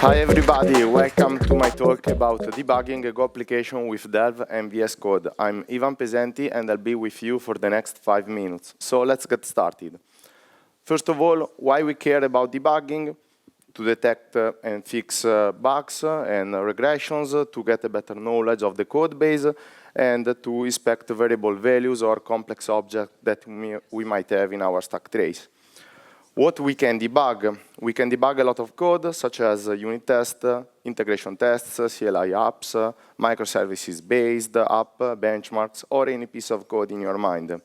Hi everybody, welcome to my talk about debugging a Go application with Delve and VS Code. I'm Ivan Pesenti and I'll be with you for the next 5 minutes. So let's get started. First of all, why we care about debugging? To detect and fix bugs and regressions, to get a better knowledge of the code base, and to inspect variable values or complex objects that we might have in our stack trace. What we can debug? We can debug a lot of code, such as unit tests, integration tests, CLI apps, microservices-based app, benchmarks, or any piece of code in your mind.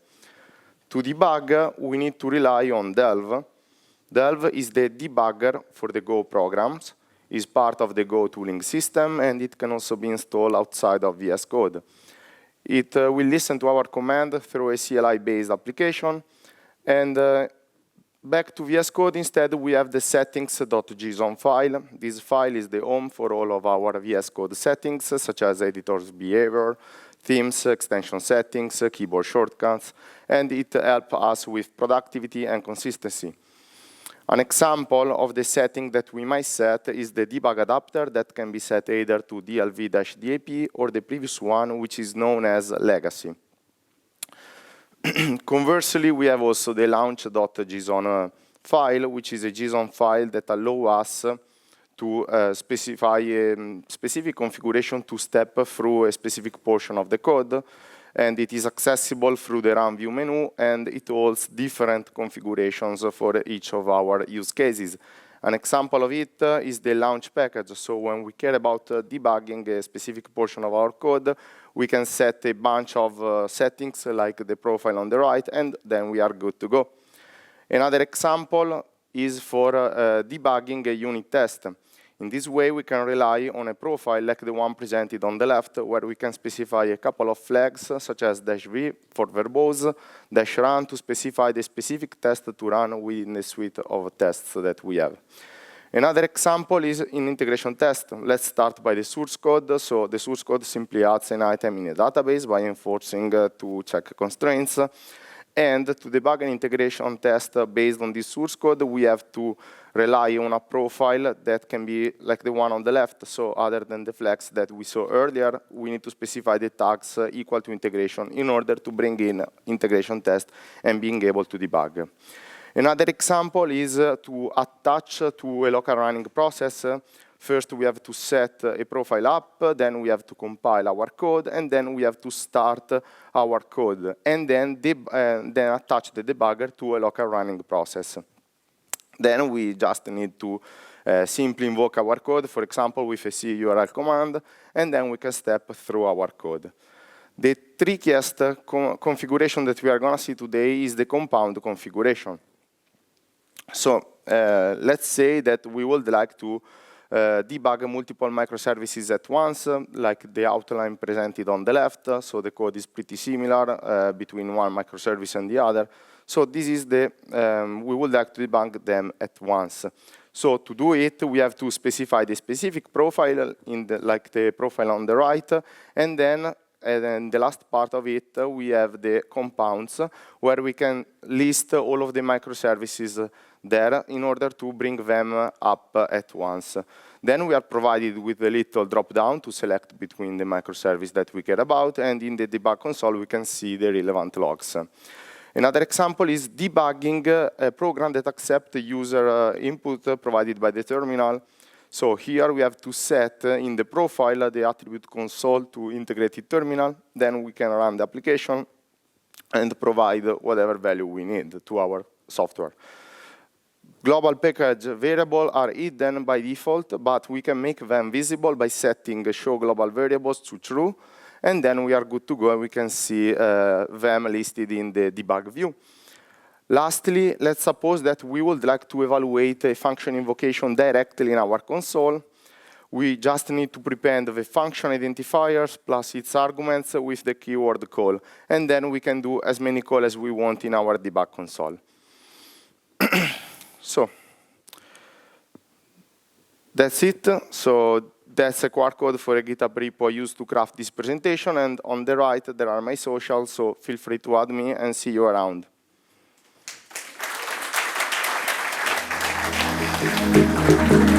To debug, we need to rely on Delve. Delve is the debugger for the Go programs, is part of the Go tooling system, and it can also be installed outside of VS Code. It will listen to our command through a CLI-based application, and back to VS Code, instead, we have the settings.json file. This file is the home for all of our VS Code settings, such as editor's behavior, themes, extension settings, keyboard shortcuts, and it helps us with productivity and consistency. An example of the setting that we might set is the debug adapter that can be set either to DLV-DAP or the previous one, which is known as legacy. Conversely, we have also the launch.json file, which is a JSON file that allows us to specify a specific configuration to step through a specific portion of the code, and it is accessible through the Run View menu, and it holds different configurations for each of our use cases. An example of it is the launch package. So when we care about debugging a specific portion of our code, we can set a bunch of settings like the profile on the right, and then we are good to go. Another example is for debugging a unit test. In this way, we can rely on a profile like the one presented on the left, where we can specify a couple of flags, such as -v for verbose, -run to specify the specific test to run within the suite of tests that we have. Another example is in integration test. Let's start by the source code. So the source code simply adds an item in a database by enforcing to check constraints. And to debug an integration test based on this source code, we have to rely on a profile that can be like the one on the left. So other than the flags that we saw earlier, we need to specify the tags equal to integration in order to bring in integration test and being able to debug. Another example is to attach to a local running process. First, we have to set a profile up, then we have to compile our code, and then we have to start our code, and then attach the debugger to a local running process. Then we just need to simply invoke our code, for example, with a curl command, and then we can step through our code. The trickiest configuration that we are going to see today is the compound configuration. So let's say that we would like to debug multiple microservices at once, like the outline presented on the left. So the code is pretty similar between one microservice and the other. So this is we would like to debug them at once. So to do it, we have to specify the specific profile, like the profile on the right, and then the last part of it, we have the compounds, where we can list all of the microservices there in order to bring them up at once. Then we are provided with a little drop-down to select between the microservice that we care about, and in the debug console, we can see the relevant logs. Another example is debugging a program that accepts the user input provided by the terminal. So here we have to set in the profile the attribute console to integrated terminal. Then we can run the application and provide whatever value we need to our software. Global package variables are hidden by default, but we can make them visible by setting show global variables to true. And then we are good to go, and we can see them listed in the debug view. Lastly, let's suppose that we would like to evaluate a function invocation directly in our console. We just need to prepend the function identifiers plus its arguments with the keyword call. And then we can do as many calls as we want in our debug console. So that's it. So that's a QR code for a GitHub repo I used to craft this presentation. And on the right, there are my socials. So feel free to add me and see you around. Thank you.